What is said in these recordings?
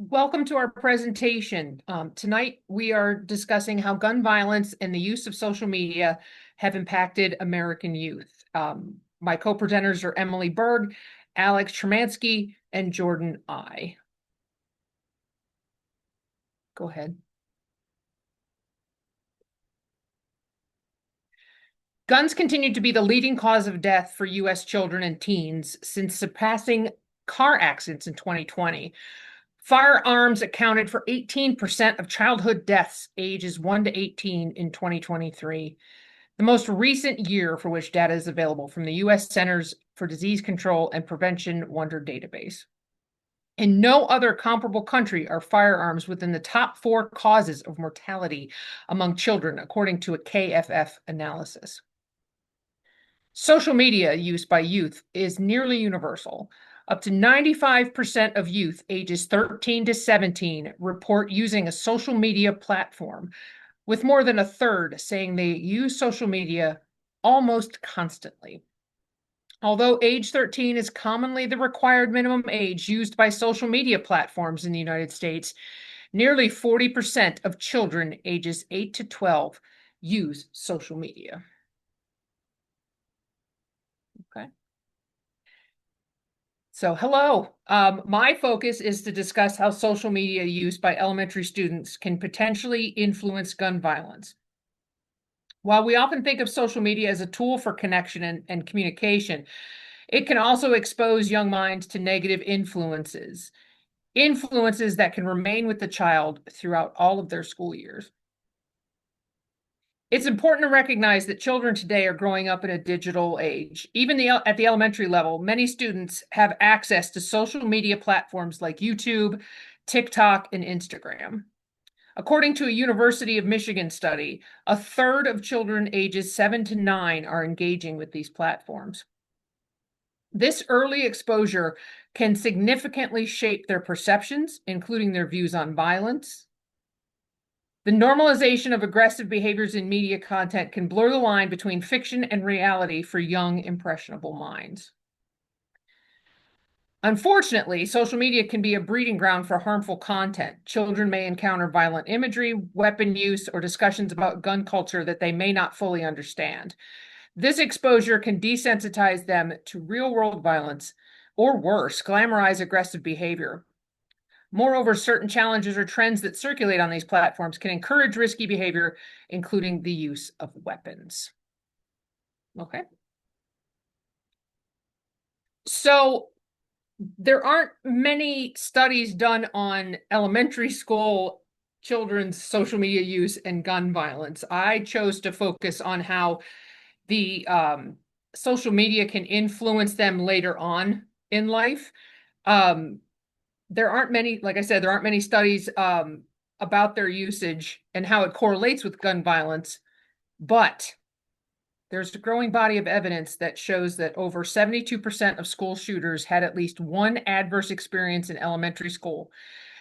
Welcome to our presentation. Tonight, we are discussing how gun violence and the use of social media have impacted American youth. My co-presenters are Emily Berg, Alex Tremansky, and Jordan I. Go ahead. Guns continue to be the leading cause of death for U.S. children and teens since surpassing car accidents in 2020. Firearms accounted for 18% of childhood deaths ages 1 to 18 in 2023, the most recent year for which data is available from the U.S. Centers for Disease Control and Prevention Wonder database. In no other comparable country are firearms within the top 4 causes of mortality among children, according to a KFF analysis. Social media use by youth is nearly universal. Up to 95% of youth ages 13 to 17 report using a social media platform, with more than a third saying they use social media almost constantly. Although age 13 is commonly the required minimum age used by social media platforms in the United States, nearly 40% of children ages 8 to 12 use social media. Okay. So hello, my focus is to discuss how social media use by elementary students can potentially influence gun violence. While we often think of social media as a tool for connection and communication, it can also expose young minds to negative influences that can remain with the child throughout all of their school years. It's important to recognize that children today are growing up in a digital age. Even at the elementary level, many students have access to social media platforms like YouTube, TikTok, and Instagram. According to a University of Michigan study, a third of children ages 7 to 9 are engaging with these platforms. This early exposure can significantly shape their perceptions, including their views on violence. The normalization of aggressive behaviors in media content can blur the line between fiction and reality for young, impressionable minds. Unfortunately, social media can be a breeding ground for harmful content. Children may encounter violent imagery, weapon use, or discussions about gun culture that they may not fully understand. This exposure can desensitize them to real-world violence, or worse, glamorize aggressive behavior. Moreover, certain challenges or trends that circulate on these platforms can encourage risky behavior, including the use of weapons. Okay. So there aren't many studies done on elementary school children's social media use and gun violence. I chose to focus on how the social media can influence them later on in life. There aren't many, like I said, there aren't many studies about their usage and how it correlates with gun violence, but there's a growing body of evidence that shows that over 72% of school shooters had at least one adverse experience in elementary school,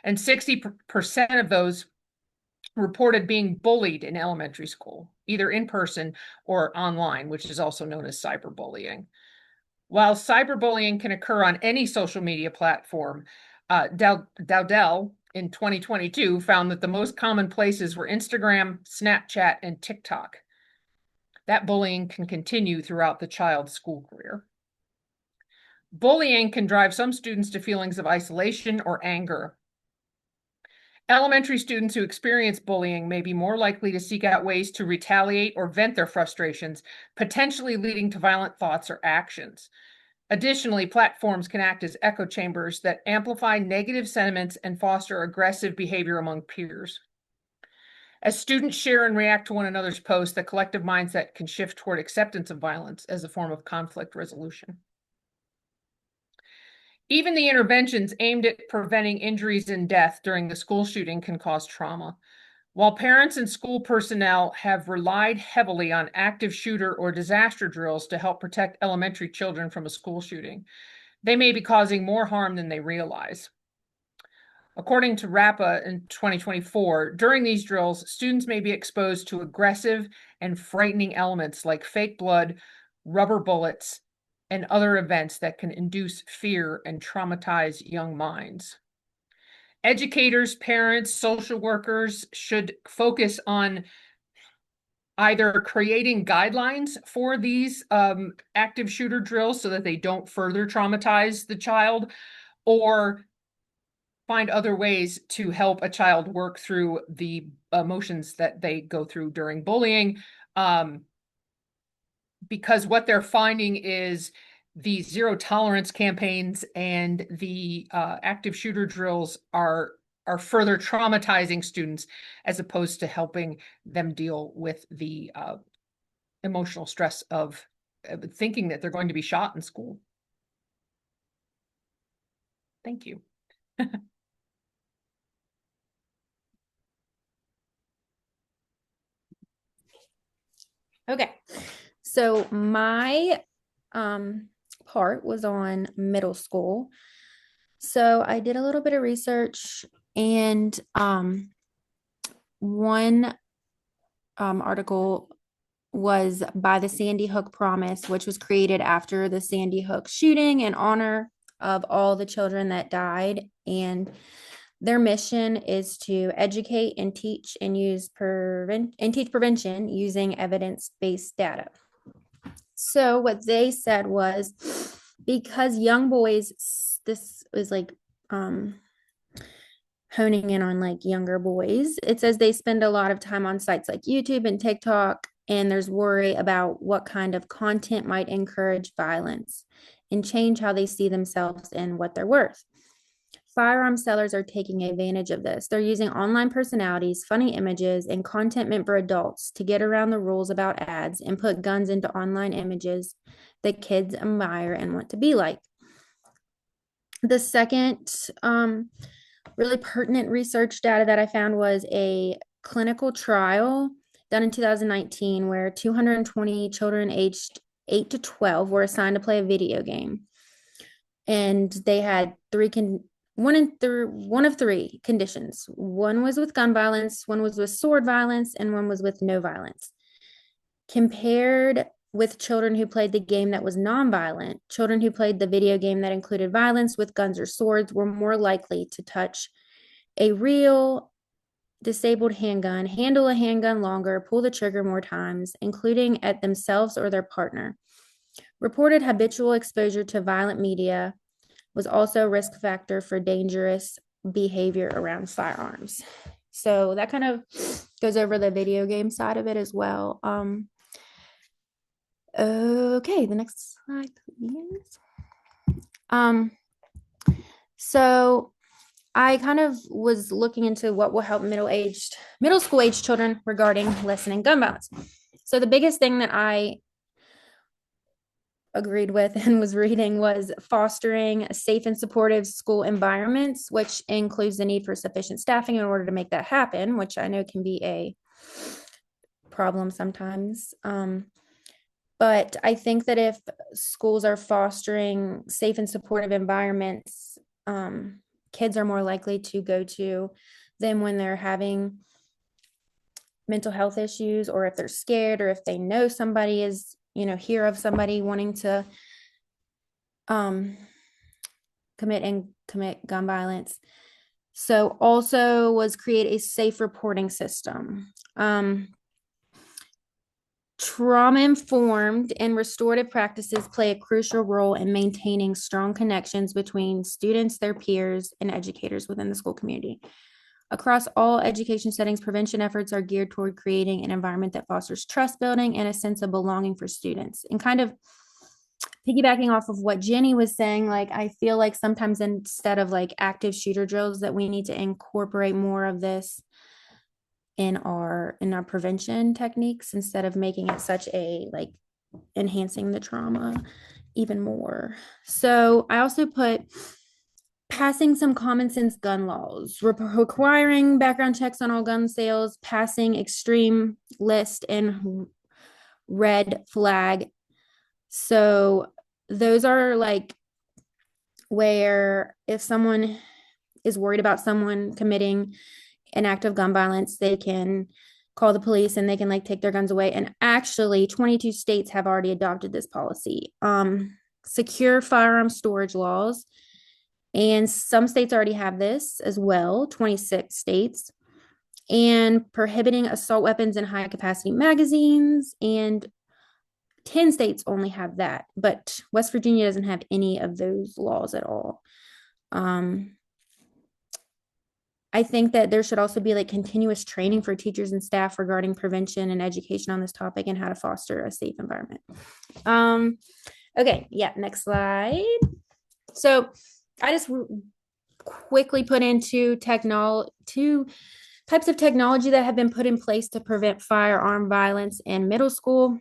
and 60% of those reported being bullied in elementary school, either in person or online, which is also known as cyberbullying. While cyberbullying can occur on any social media platform, Dowdell in 2022 found that the most common places were Instagram, Snapchat, and TikTok. That bullying can continue throughout the child's school career. Bullying can drive some students to feelings of isolation or anger. Elementary students who experience bullying may be more likely to seek out ways to retaliate or vent their frustrations, potentially leading to violent thoughts or actions. Additionally, platforms can act as echo chambers that amplify negative sentiments and foster aggressive behavior among peers. As students share and react to one another's posts, the collective mindset can shift toward acceptance of violence as a form of conflict resolution. Even the interventions aimed at preventing injuries and death during the school shooting can cause trauma. While parents and school personnel have relied heavily on active shooter or disaster drills to help protect elementary children from a school shooting, they may be causing more harm than they realize. According to RAPA in 2024, during these drills, students may be exposed to aggressive and frightening elements like fake blood, rubber bullets, and other events that can induce fear and traumatize young minds. Educators, parents, social workers should focus on either creating guidelines for these active shooter drills so that they don't further traumatize the child, or find other ways to help a child work through the emotions that they go through during bullying. Because what they're finding is the zero tolerance campaigns and the active shooter drills are further traumatizing students as opposed to helping them deal with the emotional stress of thinking that they're going to be shot in school. Thank you. Okay, so my part was on middle school. So I did a little bit of research, and one article was by the Sandy Hook Promise, which was created after the Sandy Hook shooting in honor of all the children that died. And their mission is to educate and teach and teach prevention using evidence-based data. So what they said was, because young boys, this was like honing in on like younger boys, it says they spend a lot of time on sites like YouTube and TikTok, and there's worry about what kind of content might encourage violence and change how they see themselves and what they're worth. Firearm sellers are taking advantage of this. They're using online personalities, funny images, and content meant for adults to get around the rules about ads and put guns into online images that kids admire and want to be like. The second really pertinent research data that I found was a clinical trial done in 2019 where 220 children aged 8 to 12 were assigned to play a video game. And they had one of three conditions. One was with gun violence, one was with sword violence, and one was with no violence. Compared with children who played the game that was nonviolent, children who played the video game that included violence with guns or swords were more likely to touch a real disabled handgun, handle a handgun longer, pull the trigger more times, including at themselves or their partner. Reported habitual exposure to violent media was also a risk factor for dangerous behavior around firearms. So that kind of goes over the video game side of it as well. Okay, the next slide, please. So I kind of was looking into what will help middle school age children regarding lessening gun violence. So the biggest thing that I agreed with and was reading was fostering safe and supportive school environments, which includes the need for sufficient staffing in order to make that happen, which I know can be a problem sometimes. But I think that if schools are fostering safe and supportive environments, kids are more likely to go to them when they're having mental health issues, or if they're scared, or if they know somebody is, hear of somebody wanting to commit gun violence. So also was create a safe reporting system. Trauma-informed and restorative practices play a crucial role in maintaining strong connections between students, their peers, and educators within the school community. Across all education settings, prevention efforts are geared toward creating an environment that fosters trust building and a sense of belonging for students. And kind of piggybacking off of what Jenny was saying, like, I feel like sometimes instead of like active shooter drills, that we need to incorporate more of this in our prevention techniques instead of making it such a like enhancing the trauma even more. So I also put passing some common sense gun laws, requiring background checks on all gun sales, passing extreme list and red flag. So those are like where if someone is worried about someone committing an act of gun violence, they can call the police and they can like take their guns away. And actually 22 states have already adopted this policy. Secure firearm storage laws. And some states already have this as well, 26 states, and prohibiting assault weapons in high capacity magazines. And 10 states only have that, but West Virginia doesn't have any of those laws at all. Um, I think that there should also be like continuous training for teachers and staff regarding prevention and education on this topic and how to foster a safe environment. Okay, yeah, next slide. So I just quickly put into two types of technology that have been put in place to prevent firearm violence in middle school.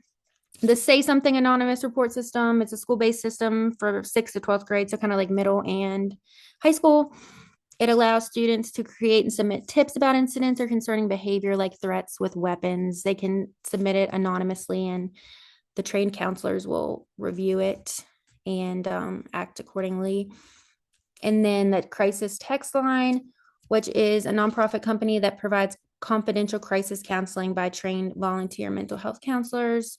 The Say Something Anonymous report system, it's a school-based system for 6th to 12th grade, so kind of like middle and high school. It allows students to create and submit tips about incidents or concerning behavior like threats with weapons. They can submit it anonymously, and the trained counselors will review it and act accordingly. And then the Crisis Text Line, which is a nonprofit company that provides confidential crisis counseling by trained volunteer mental health counselors.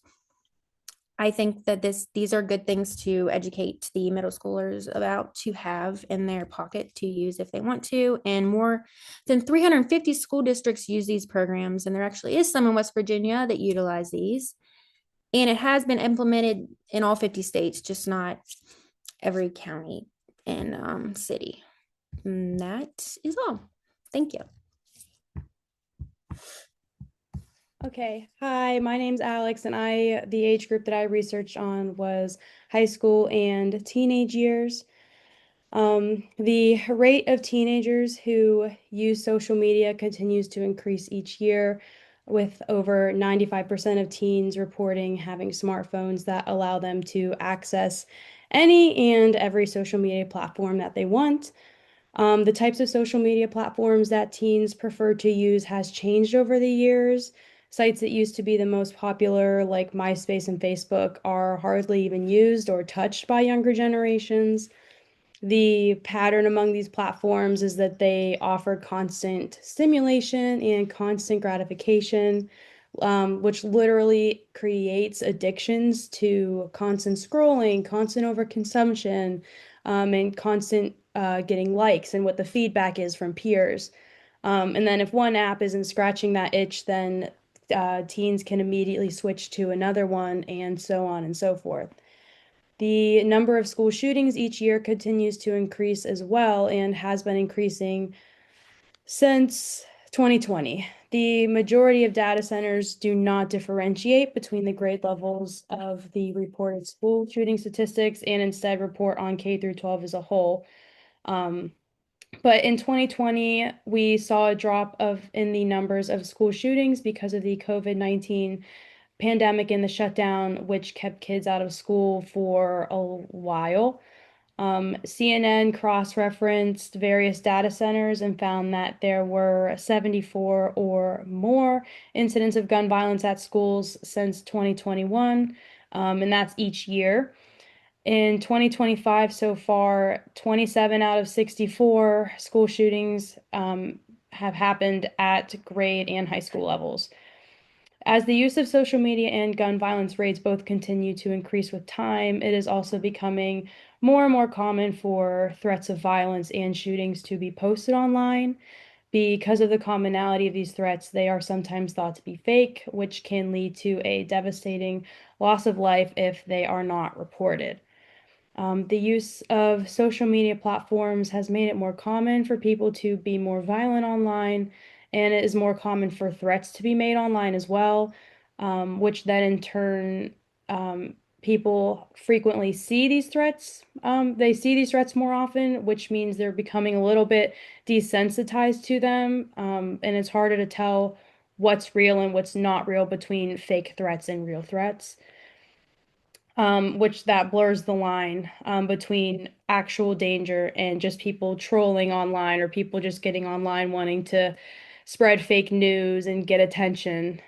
I think that these are good things to educate the middle schoolers about, to have in their pocket to use if they want to. And more than 350 school districts use these programs, and there actually is some in West Virginia that utilize these. And it has been implemented in all 50 states, just not every county and city. And that is all. Thank you. Okay, hi, my name's Alex, and the age group that I researched on was high school and teenage years. The rate of teenagers who use social media continues to increase each year, with over 95% of teens reporting having smartphones that allow them to access any and every social media platform that they want. The types of social media platforms that teens prefer to use has changed over the years. Sites that used to be the most popular, like MySpace and Facebook, are hardly even used or touched by younger generations. The pattern among these platforms is that they offer constant stimulation and constant gratification, which literally creates addictions to constant scrolling, constant overconsumption, and constant getting likes and what the feedback is from peers. And then if one app isn't scratching that itch, then teens can immediately switch to another one, and so on and so forth. The number of school shootings each year continues to increase as well and has been increasing since 2020. The majority of data centers do not differentiate between the grade levels of the reported school shooting statistics and instead report on K through 12 as a whole. But in 2020, we saw a drop in the numbers of school shootings because of the COVID-19 pandemic and the shutdown, which kept kids out of school for a while. CNN cross-referenced various data centers and found that there were 74 or more incidents of gun violence at schools since 2021, and that's each year. In 2025 so far, 27 out of 64 school shootings have happened at grade and high school levels. As the use of social media and gun violence rates both continue to increase with time, it is also becoming more and more common for threats of violence and shootings to be posted online. Because of the commonality of these threats, they are sometimes thought to be fake, which can lead to a devastating loss of life if they are not reported. The use of social media platforms has made it more common for people to be more violent online, and it is more common for threats to be made online as well, which then in turn, people frequently see these threats. They see these threats more often, which means they're becoming a little bit desensitized to them, and it's harder to tell what's real and what's not real between fake threats and real threats. Which that blurs the line between actual danger and just people trolling online or people just getting online wanting to spread fake news and get attention.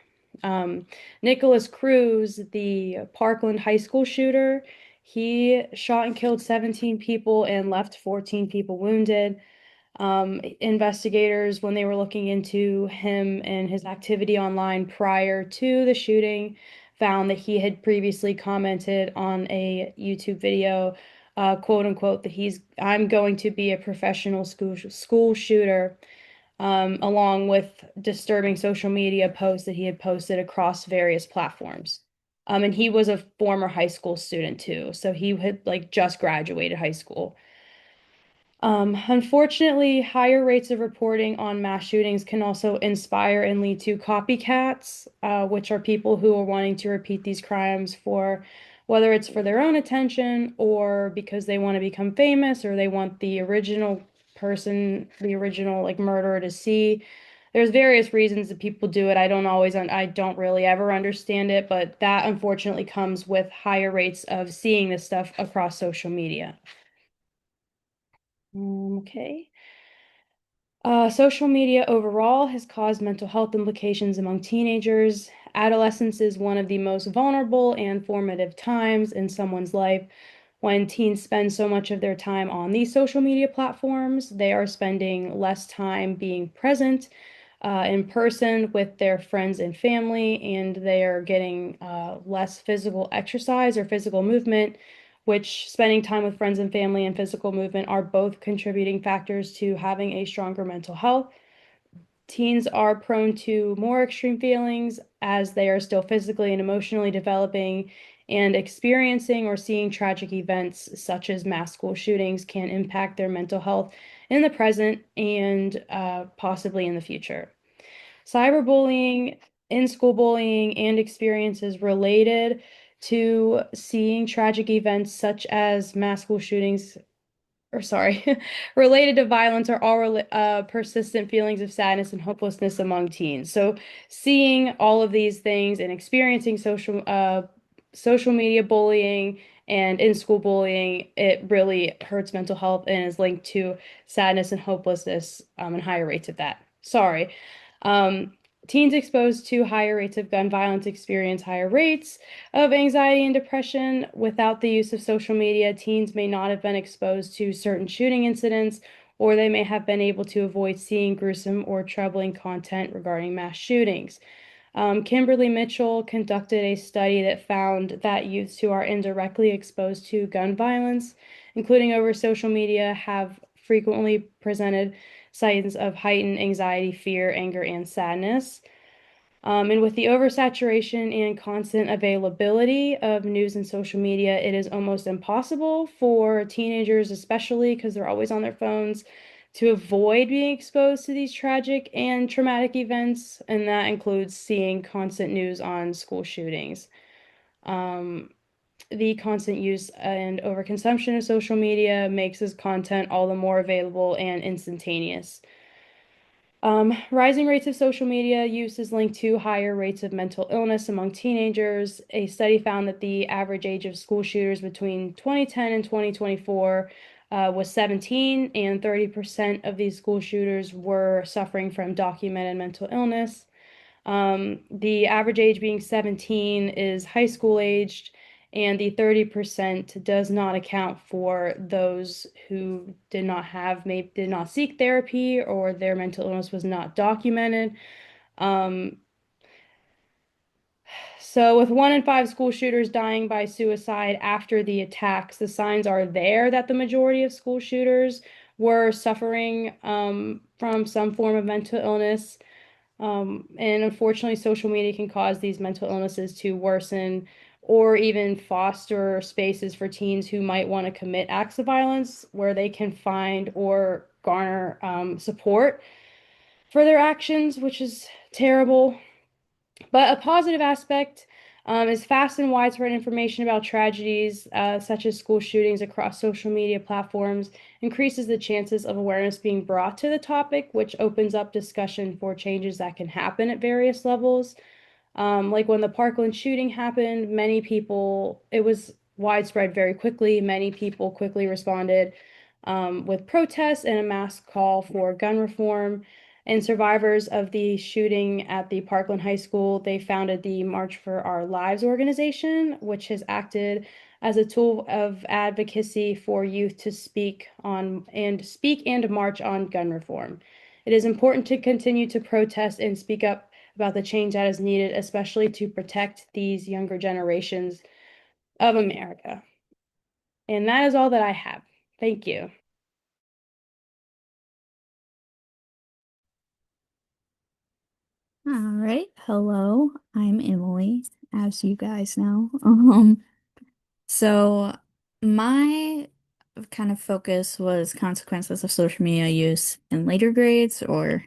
Nicholas Cruz, the Parkland High School shooter, he shot and killed 17 people and left 14 people wounded. Investigators, when they were looking into him and his activity online prior to the shooting, found that he had previously commented on a YouTube video quote unquote, that I'm going to be a professional school shooter, along with disturbing social media posts that he had posted across various platforms. And he was a former high school student too, so he had like just graduated high school. Unfortunately, higher rates of reporting on mass shootings can also inspire and lead to copycats, which are people who are wanting to repeat these crimes for whether it's for their own attention or because they want to become famous or they want the original person, the original like murderer to see. There's various reasons that people do it. I don't really ever understand it, but that unfortunately comes with higher rates of seeing this stuff across social media. Okay. Social media overall has caused mental health implications among teenagers. Adolescence is one of the most vulnerable and formative times in someone's life. When teens spend so much of their time on these social media platforms, they are spending less time being present in person with their friends and family, and they are getting less physical exercise or physical movement, which spending time with friends and family and physical movement are both contributing factors to having a stronger mental health. Teens are prone to more extreme feelings as they are still physically and emotionally developing, and experiencing or seeing tragic events such as mass school shootings can impact their mental health in the present and possibly in the future. Cyberbullying, in-school bullying, and experiences related to seeing tragic events such as mass school shootings, or sorry, related to violence are all persistent feelings of sadness and hopelessness among teens. So seeing all of these things and experiencing social media bullying and in-school bullying, it really hurts mental health and is linked to sadness and hopelessness, and higher rates of that. Sorry. Um, Teens exposed to higher rates of gun violence experience higher rates of anxiety and depression. Without the use of social media, teens may not have been exposed to certain shooting incidents, or they may have been able to avoid seeing gruesome or troubling content regarding mass shootings. Kimberly Mitchell conducted a study that found that youths who are indirectly exposed to gun violence, including over social media, have frequently presented signs of heightened anxiety, fear, anger, and sadness. And with the oversaturation and constant availability of news and social media, it is almost impossible for teenagers, especially because they're always on their phones, to avoid being exposed to these tragic and traumatic events. And that includes seeing constant news on school shootings. Um, the constant use and overconsumption of social media makes this content all the more available and instantaneous. Rising rates of social media use is linked to higher rates of mental illness among teenagers. A study found that the average age of school shooters between 2010 and 2024 was 17, and 30% of these school shooters were suffering from documented mental illness. The average age being 17 is high school aged, and the 30% does not account for those who did not seek therapy or their mental illness was not documented. Um, so with 1 in 5 school shooters dying by suicide after the attacks, the signs are there that the majority of school shooters were suffering from some form of mental illness. And unfortunately, social media can cause these mental illnesses to worsen or even foster spaces for teens who might want to commit acts of violence where they can find or garner support for their actions, which is terrible. But a positive aspect is fast and widespread information about tragedies such as school shootings across social media platforms increases the chances of awareness being brought to the topic, which opens up discussion for changes that can happen at various levels. Like when the Parkland shooting happened, it was widespread very quickly. Many people quickly responded with protests and a mass call for gun reform. And survivors of the shooting at the Parkland High School, they founded the March for Our Lives organization, which has acted as a tool of advocacy for youth to speak and march on gun reform. It is important to continue to protest and speak up about the change that is needed, especially to protect these younger generations of America. And that is all that I have. Thank you. All right. Hello, I'm Emily, as you guys know. So my kind of focus was consequences of social media use in later grades or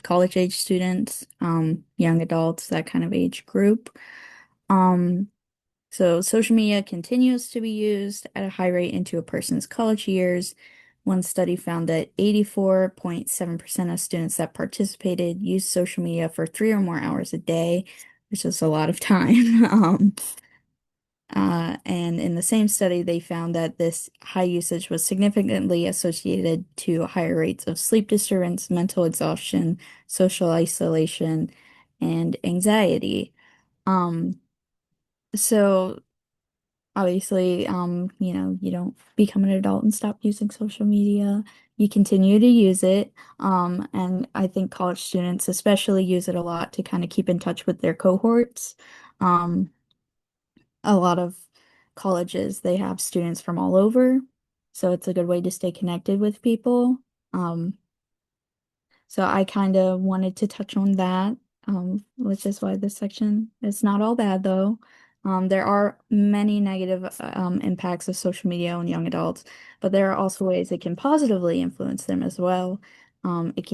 college age students, young adults, that kind of age group. Um, so social media continues to be used at a high rate into a person's college years. One study found that 84.7% of students that participated used social media for 3 or more hours a day, which is a lot of time. And in the same study, they found that this high usage was significantly associated to higher rates of sleep disturbance, mental exhaustion, social isolation, and anxiety. Um, so obviously, you don't become an adult and stop using social media. You continue to use it. And I think college students especially use it a lot to kind of keep in touch with their cohorts. Um, a lot of colleges, they have students from all over, so it's a good way to stay connected with people. Um, so I kind of wanted to touch on that, which is why this section is not all bad though. There are many negative impacts of social media on young adults, but there are also ways it can positively influence them as well. It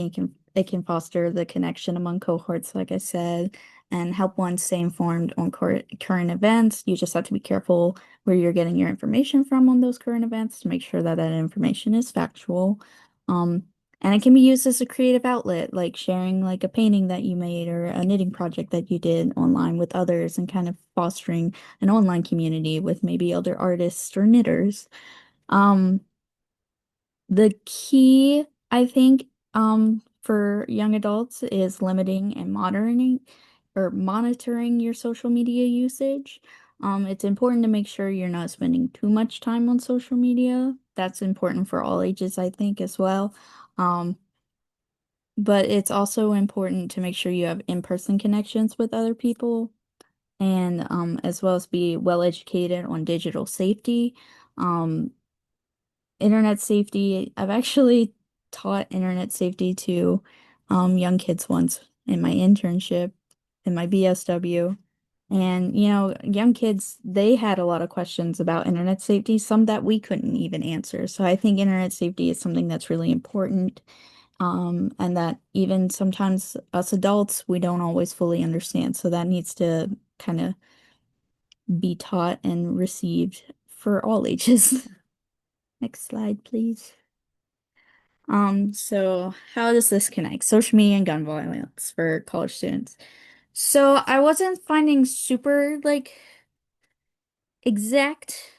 can foster the connection among cohorts, like I said, and help one stay informed on current events. You just have to be careful where you're getting your information from on those current events to make sure that that information is factual. Um, and it can be used as a creative outlet, like sharing like a painting that you made or a knitting project that you did online with others and kind of fostering an online community with maybe other artists or knitters. Um, the key, I think, for young adults is limiting and monitoring your social media usage. It's important to make sure you're not spending too much time on social media. That's important for all ages, I think, as well. Um, but it's also important to make sure you have in-person connections with other people and as well as be well educated on digital safety. Um, internet safety, I've actually taught internet safety to young kids once in my internship in my BSW. And, young kids, they had a lot of questions about internet safety, some that we couldn't even answer. So I think internet safety is something that's really important. And that even sometimes us adults, we don't always fully understand. So that needs to kind of be taught and received for all ages. Next slide, please. So how does this connect? Social media and gun violence for college students. So I wasn't finding super like exact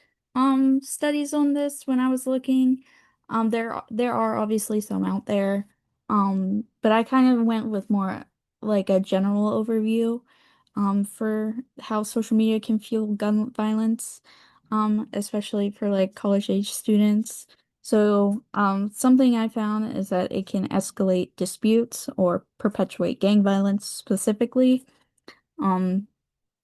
studies on this when I was looking. There are obviously some out there. But I kind of went with more like a general overview for how social media can fuel gun violence, especially for like college age students. So, something I found is that it can escalate disputes or perpetuate gang violence specifically. Um,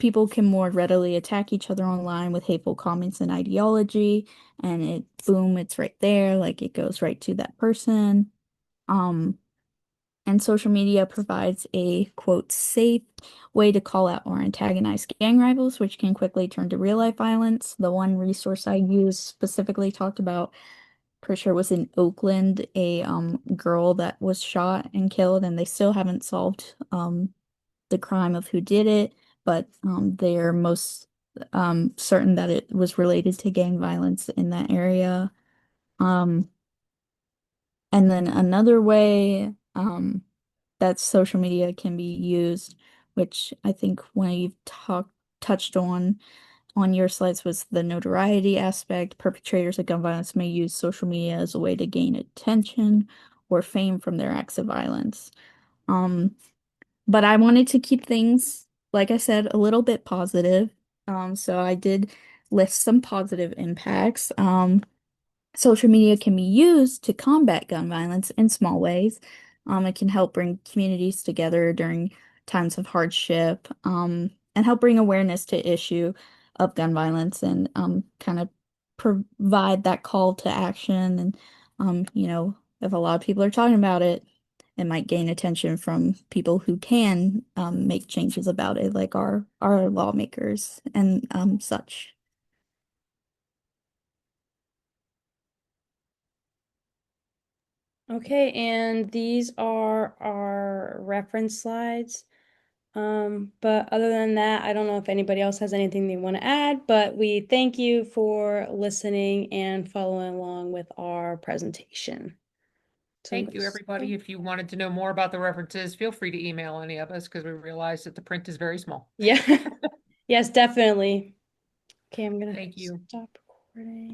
People can more readily attack each other online with hateful comments and ideology, and boom, it's right there, like it goes right to that person. Um, and social media provides a quote safe way to call out or antagonize gang rivals, which can quickly turn to real life violence. The one resource I used specifically talked about, pretty sure it was in Oakland, a girl that was shot and killed, and they still haven't solved the crime of who did it, but they are most certain that it was related to gang violence in that area. Um, and then another way that social media can be used, which I think when you've touched on your slides, was the notoriety aspect. Perpetrators of gun violence may use social media as a way to gain attention or fame from their acts of violence. Um, but I wanted to keep things, like I said, a little bit positive. So I did list some positive impacts. Social media can be used to combat gun violence in small ways. It can help bring communities together during times of hardship, and help bring awareness to issue of gun violence and kind of provide that call to action. And if a lot of people are talking about it, it might gain attention from people who can make changes about it, like our lawmakers and such. Okay, and these are our reference slides. But other than that, I don't know if anybody else has anything they want to add, but we thank you for listening and following along with our presentation. Thank you, everybody. If you wanted to know more about the references, feel free to email any of us because we realize that the print is very small. Yeah. Yes, definitely. Okay, I'm gonna Thank you. stop recording.